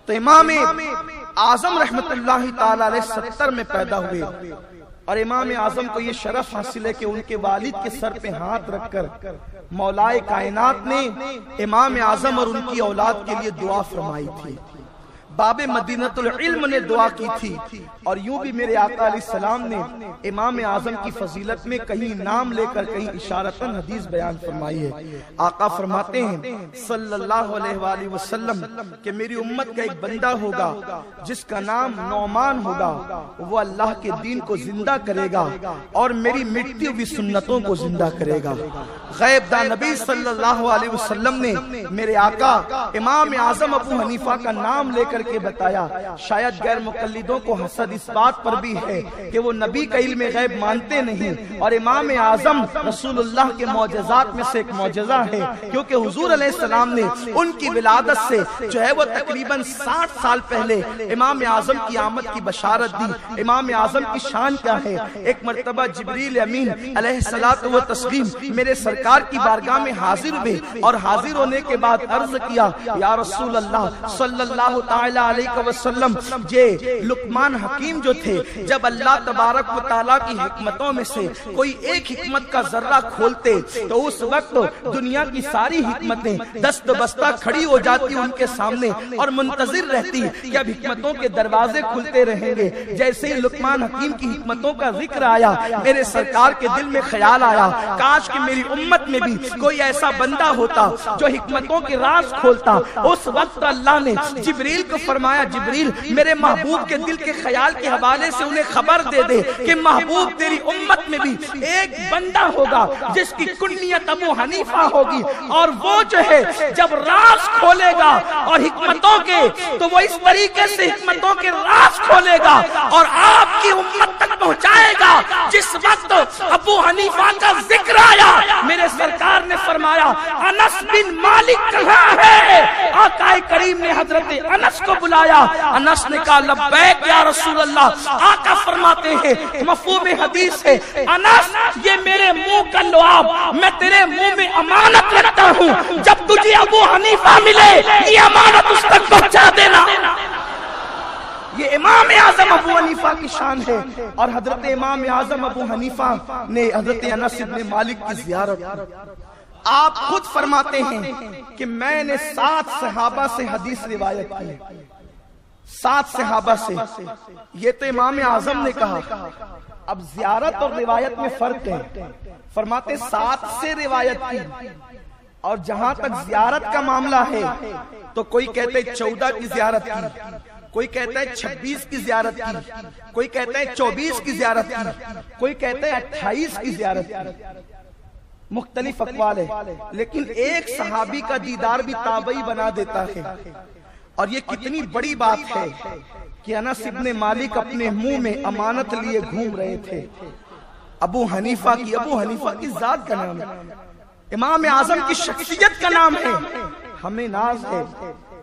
तो इमाम आजम रहमतुल्लाहि ताला अलैह 70 में पैदा हुए और इमाम आजम को ये शरफ हासिल है कि उनके वालिद के सर पे हाथ रखकर मौलाए कायनात ने इमाम आजम और उनकी औलाद के लिए दुआ फरमाई थी। बाबे मदीनतुल इल्म ने दुआ की थी और यूं भी मेरे आका अलैहिस्सलाम ने इमाम आजम की फजीलत में कहीं नाम लेकर कहीं इशारतन हदीस बयान फरमाई है। आका फरमाते हैं सल्लल्लाहु अलैहि वसल्लम कि मेरी उम्मत का एक बंदा होगा जिसका नाम नौमान होगा, वो अल्लाह के दीन को जिंदा करेगा और मेरी मिटती हुई सुन्नतों को जिंदा करेगा। गैब दा नबी सल्लल्लाहु अलैहि वसल्लम ने मेरे आका इमाम आजम अबू हनीफा का नाम लेकर के बताया। शायद गैर मुकल्लिदों को हसद इस बात पर भी है कि वो नबी का इल्म गैब मानते नहीं और इमाम आजम रसूलुल्लाह के मौजज़ात में से एक मौजज़ा है, क्योंकि हुजूर अलैहिस्सलाम ने उनकी विलादत से जो है वो तकरीबन 60 साल पहले इमाम आजम की आमद की बशारत दी। इमाम आजम की शान क्या है? एक मर्तबा जिब्रील अमीन अलैहिस्सलातु व तस्लीम मेरे सरकार की बारगाह में हाजिर हुए और हाजिर होने के बाद अर्ज किया, या रसूल अल्लाह सल्लल्लाहु तआला अलैहि वसल्लम, जे लुकमान हकीम जो थे, जब अल्लाह तबारक व तआला की हिकमतों में से कोई एक हिकमत का जर्रा खोलते तो उस वक्त दुनिया की सारी हिकमतें दस्त बस्ता खड़ी हो जाती उनके सामने और मुंतजिर रहती कि अब हिकमतों के दरवाजे खुलते रहेंगे। जैसे ही लुकमान हकीम की हिकमतों का जिक्र आया, मेरे सरकार के दिल में ख्याल आया, काश कि मेरी उम्मत में भी कोई ऐसा बंदा होता जो हिकमतों के राज खोलता। उस वक्त अल्लाह ने जिब्रील को फरमाया, जिब्रील मेरे महबूब के दिल के ख्याल के हवाले से उन्हें खबर दे दे कि महबूब तेरी उम्मत में भी एक बंदा होगा जिसकी कुन्नियत अबू हनीफा होगी और वो जो है जब राज खोलेगा और हिकमतों के, तो वो इस तरीके से हिकमतों के राज खोलेगा और आपकी उम्मत तक पहुंचाएगा। जिस वक्त अबू हनीफा का जिक्र आया, मेरे सरकार ने फरमाया, अनस बिन मालिक कहाँ है? आका करीम ने हजरत अनस को बुलाया। अनस ने कहा, लब्बैक या रसूल अल्लाह। आका फरमाते हैं, मफ़हूम हदीस है, अनस ये मेरे मुंह का लुआब, मैं तेरे मुंह में अमानत रखता हूँ, जब तुझे अबू हनीफा मिले ये अमानत उस तक पहुंचा देना। ये इमाम आजम अबू हनीफा की शान है। और हजरत इमाम आजम अबू हनीफा ने हजरत अनस इब्न मालिक की ज़ियारत, आप खुद फरमाते हैं कि मैंने 7 सहाबा से हदीस रिवायत की, 7 सहाबा से। ये तो इमाम आजम ने कहा। अब ज़ियारत और रिवायत में फर्क है। फरमाते 7 से रिवायत की, और जहां तक ज़ियारत का मामला है तो कोई कहते हैं 14 की ज़ियारत की, कोई कहता है 26 की ज़ियारत की, कोई कहता है 24 की ज़ियारत की, कोई कहता है 28 की ज़ियारत की। मुख्तलिफ अक़वाल है, लेकिन एक सहाबी का दीदार भी ताबई बना देता है। और ये कितनी बड़ी बात है कि अनस इब्न मालिक अपने मुंह में अमानत लिए घूम रहे थे। अबू हनीफा की जात का नाम है, इमाम आजम की शख्सियत का नाम है। हमें नाज है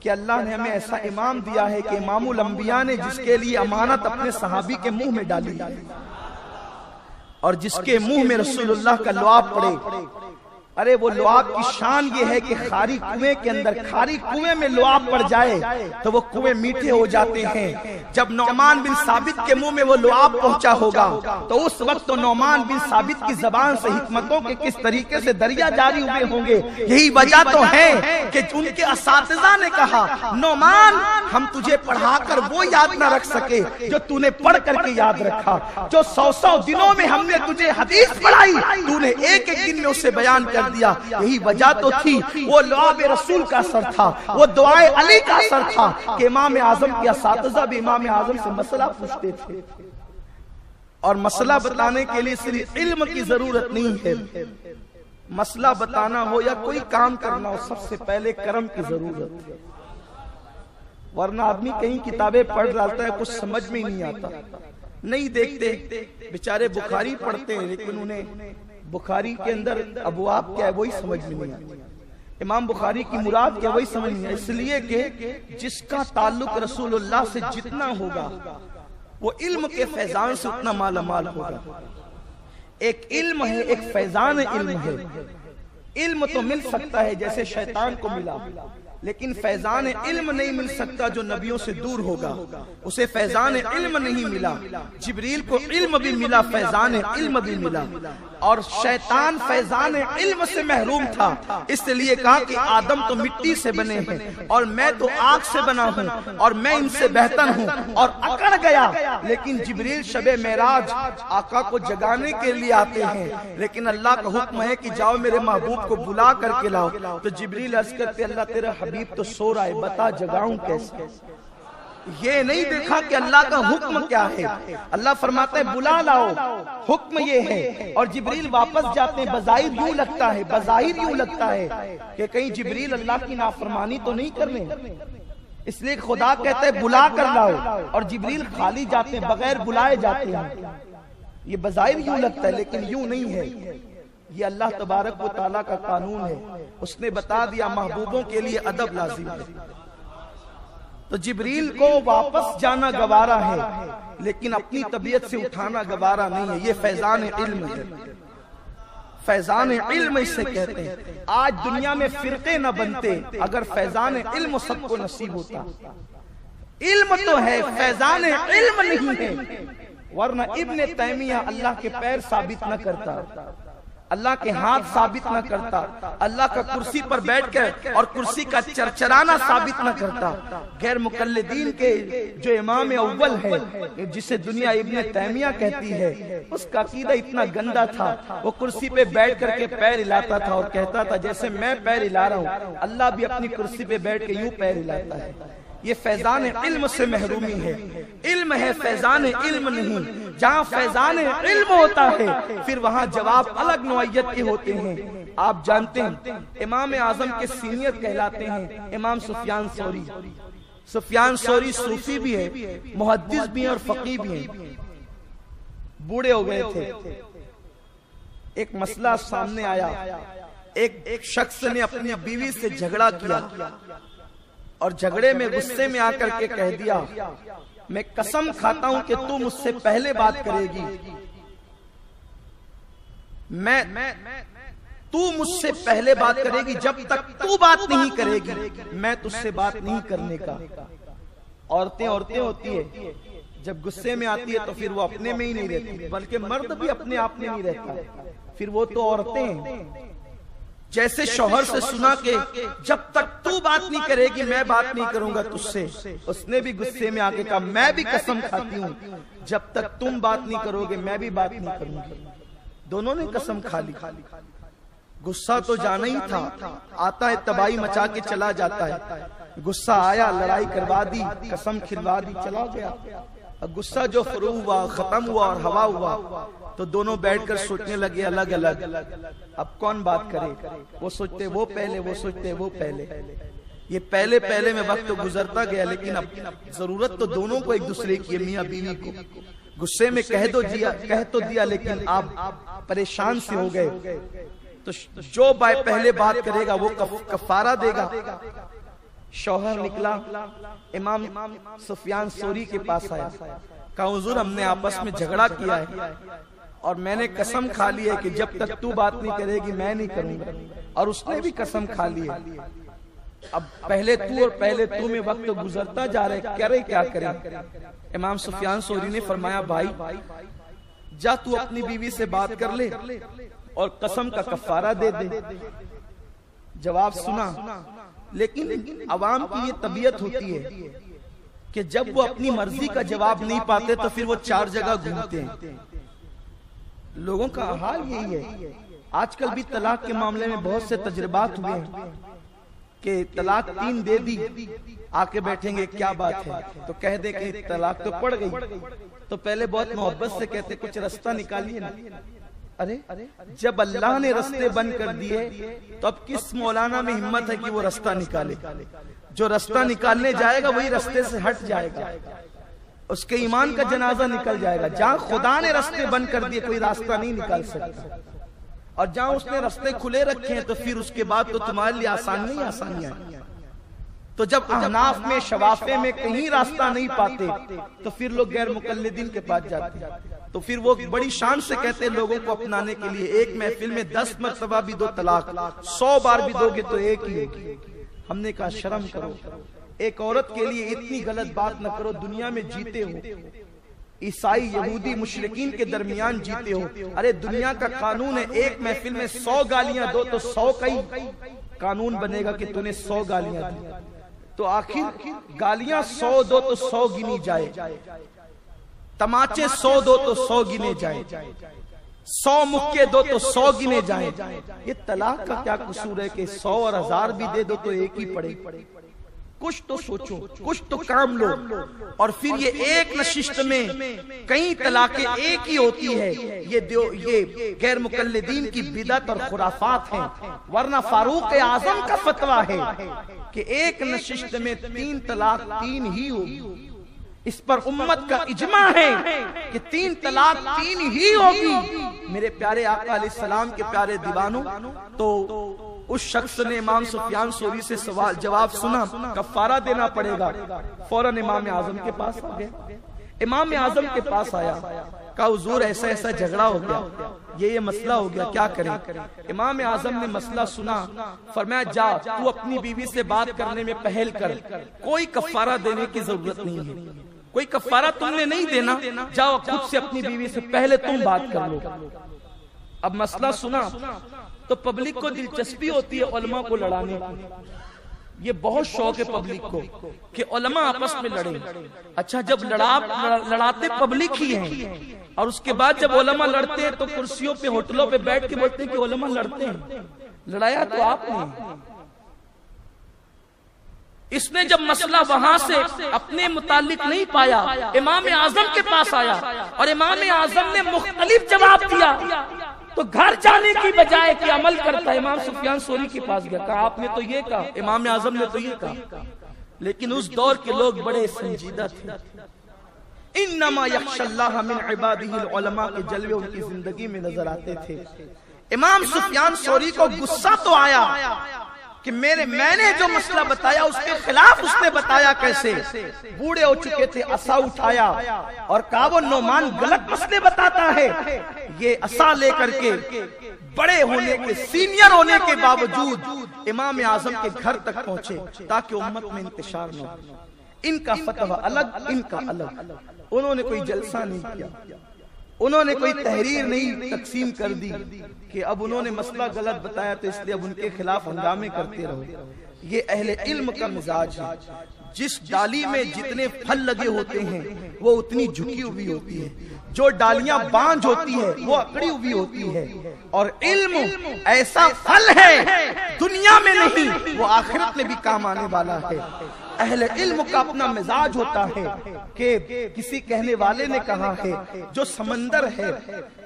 कि अल्लाह ने हमें ऐसा इमाम दिया है कि इमामुल अंबिया ने जिसके लिए अमानत अपने सहाबी के मुंह में डाली और जिसके मुंह में रसूलुल्लाह का लुआब पड़े। अरे वो लुआब की शान ये है कि खारी कुएं के अंदर, खारी कुएं में लुआब पड़ जाए तो वो कुएं मीठे हो जाते हैं। जब नौमान बिन साबित के मुंह में वो लुआब पहुंचा होगा तो उस वक्त तो नौमान बिन साबित की जबान से हिकमतों के किस तरीके से दरिया जारी हुए होंगे। यही वजह तो है कि उनके असातिज़ा ने कहा, नौमान हम तुझे पढ़ाकर वो याद न रख सके जो तूने पढ़ करके याद रखा। जो 100 दिनों में हमने तुझे हदीस पढ़ाई, तूने एक एक दिन में उसे बयान कर दिया। यही वजह तो थी, वो लुआब रसूल का असर था, वो दुआए अली का असर था कि इमाम आजम के असातिज़ा भी इमाम आजम से मसला पूछते थे। और मसला बताने के लिए सिर्फ इल्म की जरूरत नहीं है, मसला बताना हो या कोई काम करना हो, सबसे पहले कर्म की जरूरत है। वरना आदमी कहीं किताबें पढ़ डालता है, कुछ समझ में नहीं आता, नहीं देखते। बेचारे बुखारी पढ़ते हैं लेकिन उन्हें बुखारी के अंदर अबवाब क्या है वही समझ में नहीं आता, इमाम बुखारी की मुराद क्या वही समझ नहीं आता। इसलिए कि जिसका ताल्लुक रसूलुल्लाह से जितना होगा वो इल्म के फैजान से उतना मालामाल होगा। एक इल्म है, एक फैजान इल्म है। इल्म तो मिल सकता है जैसे शैतान को मिला, लेकिन फैजान इल्म नहीं मिल सकता जो नबियों से दूर होगा। उसे फैजान इल्म नहीं मिला। जिब्रील को इल्म भी मिला, फैजान इल्म भी मिला, और शैतान फैजान इल्म से महरूम था। इसलिए कहा कि आदम तो मिट्टी से बने हैं और मैं तो आग से बना हूँ और मैं इनसे बेहतर हूँ, और अकड़ गया। लेकिन जिब्रील शबे मेराज आका को जगाने के लिए आते हैं, लेकिन अल्लाह का हुक्म है कि जाओ मेरे महबूब को बुला करके लाओ। तो जिब्रील अर्ज करते अल्लाह तेरा हबीब तो सो रहा है, बता जगाऊं कैसे। ये नहीं देखा कि अल्लाह का हुक्म क्या है। अल्लाह फरमाता है बुला लाओ, हुक्म ये है। और जिब्रील वापस जाते हैं। बज़ाहिर यूं लगता है, बज़ाहिर यूं लगता है कि कहीं जिब्रील अल्लाह की नाफरमानी तो नहीं कर रहे, इसलिए खुदा कहते हैं बुला कर लाओ, और जिब्रील खाली जाते हैं, बगैर बुलाए जाते हैं। ये बज़ाहिर यूं लगता है, लेकिन यूं नहीं है। ये अल्लाह तबारक व तआला का कानून है। उसने बता दिया महबूबों के लिए अदब लाजिम है। तो जिब्रील को वापस जाना गवारा है, लेकिन अपनी तबीयत से उठाना गवारा नहीं है। ये फैजान इल्म है, फैजान इल्म इसे कहते हैं। आज दुनिया में फिरके न बनते अगर फैजान इल्म सबको नसीब होता। इल्म तो है, फैजान इल्म नहीं है, वरना इब्ने तैमिया अल्लाह के पैर साबित न करता, अल्लाह के हाथ साबित न करता, अल्लाह का कुर्सी पर बैठकर और कुर्सी का चरचराना साबित न करता। गैर मुकल्लिदीन के जो इमाम अव्वल है, जिसे दुनिया इब्ने तैमिया कहती है, उसका अकीदा इतना गंदा था। वो कुर्सी पे बैठ करके पैर हिलाता था और कहता था जैसे मैं पैर हिला रहा हूँ, अल्लाह भी अपनी कुर्सी पे बैठ के यूं पैर हिलाता है। ये फैजान इल्म से महरूमी है। इल्म है, फैजान इल्म नहीं। जहाँ फैजान इल्म होता है फिर वहाँ जवाब अलग नौइयत के होते हैं। आप जानते हैं इमाम आजम के सीनियर कहलाते हैं इमाम सुफियान सौरी। सुफियान सौरी सूफी भी है, मुहद्दिस भी है और फकीह भी है। बूढ़े हो गए थे, एक मसला सामने आया। एक शख्स ने अपनी बीवी से झगड़ा किया और झगड़े में गुस्से में आकर के कह दिया मैं कसम खाता हूं कि तू मुझसे पहले बात करेगी, तू मुझसे पहले बात करेगी, जब तक तू बात नहीं करेगी मैं तुझसे बात नहीं करने का। औरतें होती है, जब गुस्से में आती है तो फिर वो अपने में ही नहीं रहती, बल्कि मर्द भी अपने आप में नहीं रहता, फिर वो तो औरतें हैं। जैसे शौहर से सुना के जब तक तू बात नहीं करेगी मैं बात नहीं करूंगा तुझसे, उसने भी गुस्से में आके कहा मैं भी कसम खाती हूँ जब तक तुम बात नहीं करोगे मैं भी बात नहीं करूंगी। दोनों ने कसम खा ली। गुस्सा तो जाना ही था, आता है तबाही मचा के चला जाता है। गुस्सा आया, लड़ाई करवा दी, कसम खिलवा दी, चला गया। अब गुस्सा जो फरू हुआ, खत्म हुआ और हवा हुआ, तो दोनों बैठकर सोचने लगे अलग अलग, अब कौन बात करे। वो सोचते वो पहले, वो सोचते वो पहले। ये पहले पहले में वक्त तो गुजरता गया, लेकिन अब जरूरत तो दोनों को एक दूसरे की, मियां बीवी को। गुस्से में कह तो दिया, लेकिन आप परेशान से हो गए, तो जो पहले बात करेगा वो कफारा देगा। शौहर निकला, इमाम सुफियान सौरी के पास आया, कहा हुजूर हमने आपस में झगड़ा किया है और मैंने कसम खा ली है कि जब तक तू बात नहीं करेगी मैं नहीं करूंगा, और उसने भी कसम खा ली है। अब पहले तू और पहले तू में वक्त गुजरता जा रहा है, क्या करे। इमाम सुफियान सौरी ने फरमाया भाई जा तू अपनी बीवी से बात कर ले और कसम का कफारा दे दे। जवाब सुना, लेकिन अवाम की ये तबीयत होती है कि जब वो अपनी मर्जी का जवाब नहीं पाते तो फिर वो चार जगह घूमते हैं। लोगों का हाल यही है। आजकल भी तलाक के मामले में बहुत से तजुर्बात हुए हैं कि तलाक 3 दे दी, आके बैठेंगे क्या बात है, तो कह दे कि तलाक तो पड़ गई, तो पहले बहुत मोहब्बत से कहते कुछ रास्ता निकालिए ना। अरे जब अल्लाह ने रास्ते बंद कर दिए तो अब किस मौलाना में हिम्मत है कि वो रास्ता निकाले। जो रास्ता निकालने जाएगा वही रास्ते से हट जाएगा, उसके ईमान का जनाजा निकल जाएगा। जहाँ खुदा ने रास्ते बंद कर दिए कोई रास्ता नहीं निकाल सकता, और जहाँ उसने रास्ते खुले रखे हैं तो फिर उसके बाद तो तुम्हारे लिए आसान नहीं आसानियां। तो जब अहनाफ में शवाफे में कहीं रास्ता नहीं पाते तो फिर लोग गैर मुकल्लिदीन के पास जाते हैं, तो फिर वो बड़ी शान से कहते हैं लोगों को अपनाने के लिए एक महफिल में 10 मरतबा भी दो तलाक, 100 बार भी दोगे तो एक ही होगी। हमने कहा शर्म करो, एक औरत के लिए इतनी गलत बात न करो। दुनिया में जीते हो, ईसाई यहूदी मुशरिकीन के दरमियान जीते हो। अरे दुनिया का कानून है, एक महफिल में 100 गालियां दो तो 100 का ही कानून बनेगा कि तूने 100 गालियां दी। तो आखिर गालियां 100 दो तो 100 गिनी जाए, तमाचे 100 दो तो 100 गिने जाए, 100 मुक्के दो तो 100 गिने जाए। ये तलाक का क्या कसूर है कि 100 और 1000 भी दे दो तो एक ही पड़े। कुछ तो सोचो, कुछ तो काम लो। और फिर ये एक नशिस्त में कई तलाकें एक ही होती है। ये गैर मुकल्लिदीन की बिदअत और खुराफात हैं। वरना फारूक आजम का फतवा है कि एक नशिस्त में 3 तलाक 3 ही होगी। इस पर उम्मत का इजमा है कि 3 तलाक 3 ही होगी। मेरे प्यारे आका अलैहिस्सलाम के प्यारे दीवानों, तो उस शख्स ने इमाम सुफियान सोरी से सवाल जवाब सुना, कफारा देना पड़ेगा। फौरन इमाम आजम के पास आ गया। इमाम आजम के पास आया, कहा हुजूर ऐसा ऐसा झगड़ा हो गया, ये मसला हो गया, क्या करें। इमाम आजम ने मसला सुना, फरमाया जा तू अपनी बीवी से बात करने में पहल कर, कोई कफारा देने की जरूरत नहीं है, कोई कफारा तुमने नहीं देना, जाओ खुद से अपनी बीवी से पहले तुम बात कर लो। अब मसला सुना तो पब्लिक को दिलचस्पी होती है उलमा को लड़ाने की। ये बहुत शौक है पब्लिक को कि उलमा आपस में लड़े। अच्छा, जब लड़ाते पब्लिक ही हैं और उसके बाद जब उलमा लड़ते हैं तो कुर्सियों पे होटलों पे बैठ के बोलते हैं कि उलमा लड़ते हैं। लड़ाया तो आपने। इसने जब मसला वहां से अपने मुतालिक नहीं पाया, इमाम आजम के पास आया और इमाम आजम ने मुख्तलिफ जवाब दिया। तो घर जाने की बजाय कि अमल करता, इमाम सुफियान सोरी के पास गया, कहा आपने तो ये कहा, इमाम आजम ने तो ये कहा। लेकिन उस दौर के लोग बड़े संजीदा थे। इन्नमा यख्शल्लाह मिन इबादिहिल उलमा के जलवे उनकी जिंदगी में नजर आते थे। इमाम सुफियान सोरी को गुस्सा तो आया कि मैंने जो मसला बताया उसके खिलाफ उसने बताया कैसे। बूढ़े हो चुके थे, असा उठाया और कहा वो नोमान गलत मसले बताता है। ये असा लेकर के बड़े होने के, सीनियर होने के बावजूद इमाम आजम के घर तक पहुंचे ताकि उम्मत में इंतशार न हो। इनका फतवा अलग, इनका अलग। उन्होंने कोई जलसा नहीं किया, उन्होंने कोई तहरीर नहीं तकसीम कर दी कि अब उन्होंने मसला गलत बताया तो इसलिए अब उनके खिलाफ हंगामे करते रहो। ये अहले इल्म का मिजाज है। जिस डाली में जितने फल लगे होते हैं वो उतनी झुकी हुई होती है, जो डालियां बांझ होती है वो अकड़ी हुई होती है। और इल्म ऐसा फल है दुनिया में नहीं, वो आखिरत में भी काम आने वाला है। अहले इल्म का अपना मिजाज होता है कि किसी कहने वाले ने कहा है, जो समंदर है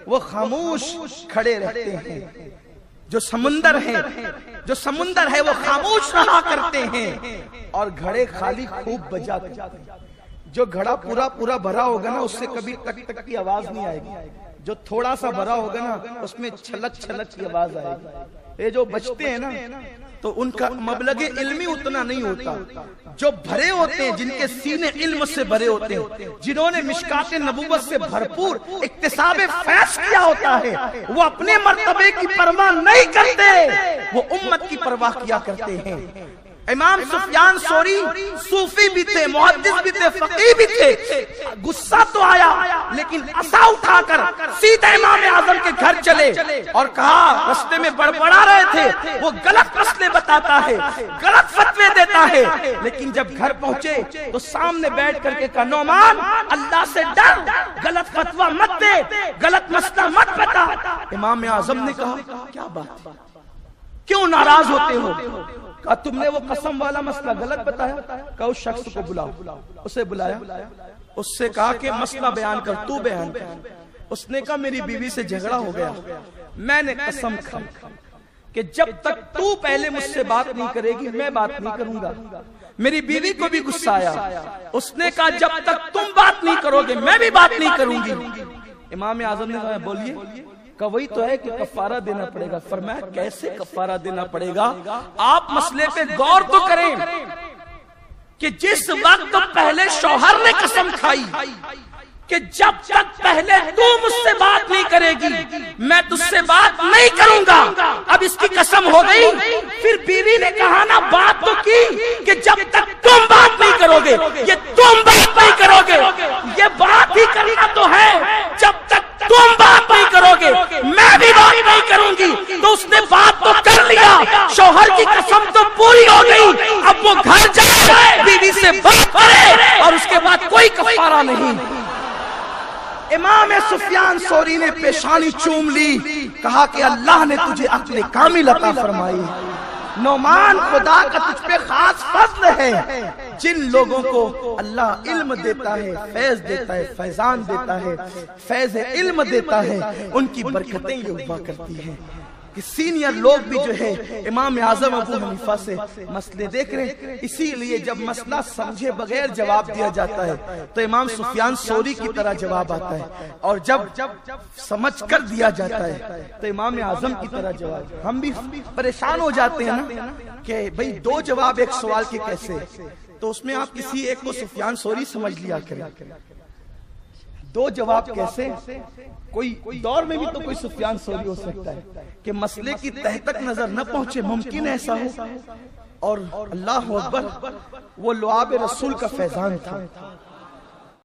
वो खामोश खड़े रहते हैं, जो समुंदर है वो खामोश रहा करते हैं और घड़े खाली खूब बजा करते हैं। जो घड़ा पूरा पूरा भरा होगा ना उससे कभी टक टक की आवाज नहीं आएगी, जो थोड़ा सा भरा होगा ना उसमें छलक छलक की आवाज आएगी। ये जो बचते हैं ना तो उनका मबलगे इल्मी उतना नहीं होता। जो भरे होते हैं, जिनके सीने इल्म से भरे होते हैं, जिन्होंने मिशकात नबूवत से भरपूर इक्तिसाब फैज़ किया होता है, वो अपने मर्तबे की परवाह नहीं करते, वो उम्मत की परवाह किया करते हैं। इमाम सुफियान सोरी सूफी भी थे, मुहद्दिस भी थे, फकीह भी थे। गुस्सा तो आया लेकिन असा उठाकर सीधे इमाम आजम के घर चले और कहा, रास्ते में बड़बड़ा रहे थे, वो गलत मसले बताता है, गलत फतवे देता है। लेकिन जब घर पहुंचे तो सामने बैठ करके कहा, नौमान अल्लाह से डर, गलत फतवा मत दे, गलत मसला मत बता। इमाम आजम ने कहा, क्या बात, क्यों नाराज होते हो? कहा तुमने वो कसम वाला मसला गलत बताया। कहा उस शख्स को बुलाओ। उसे बुलाया, उससे कहा कि मसला बयान कर, तू बयान कर। उसने कहा मेरी बीवी से झगड़ा हो गया, मैंने कसम खाई कि जब तक तू पहले मुझसे बात नहीं करेगी मैं बात नहीं करूंगा। मेरी बीवी को भी गुस्सा आया, उसने कहा जब तक तुम बात नहीं करोगे मैं भी बात नहीं करूंगी। इमाम आजम ने कहा बोलिए। का वही तो है कि कफारा देना पड़ेगा। फरमाया कैसे कफारा देना पड़ेगा? आप मसले पे गौर तो करें कि जिस वक्त पहले शौहर ने कसम खाई कि जब तक पहले तू मुझसे बात नहीं करेगी मैं तुझसे बात नहीं करूंगा। अब इसकी कसम हो गई। फिर बीवी ने कहा ना बात तो की कि जब तक तुम बात नहीं करोगे, ये तुम बात नहीं करोगे, ये बात ही करना तो है। जब तक तुम बात नहीं करोगे मैं भी बात नहीं करूंगी। तो उसने बात तो कर लिया, शौहर की कसम तो पूरी हो गई। अब वो घर जाए, बीवी से बात करे और उसके बाद कोई कफारा नहीं। इमाम सुफियान सौरी ने पेशानी चूम ली, कहा कि अल्लाह ने तुझे अक्ल कामिल अता फरमाई। नौमान, खुदा का तुझ पे खास फज़्ल है। जिन लोगों को अल्लाह इल्म देता है, फैज देता है, फैजान देता है, फैज इल्म देता है, उनकी बरकतें ये हुआ करती हैं कि सीनियर लोग भी जो है इमाम आजम अबू हनीफा से मसले देख रहे हैं। इसीलिए जब मसला समझे बगैर जवाब दिया जाता है तो इमाम सुफियान सौरी की तरह जवाब आता है, और जब समझ कर दिया जाता है तो इमाम आजम की तरह जवाब। हम भी परेशान हो जाते हैं ना कि भाई दो जवाब एक सवाल के कैसे, तो उसमें आप किसी एक को सुफियान सौरी समझ लिया करें। दो जवाब कैसे? कोई दौर में भी तो कोई सुफियान सौरी हो सकता है कि मसले की तह तक नजर न पहुंचे, मुमकिन ऐसा हो। और अल्लाह अकबर, वो लुआब रसूल का फैजान था।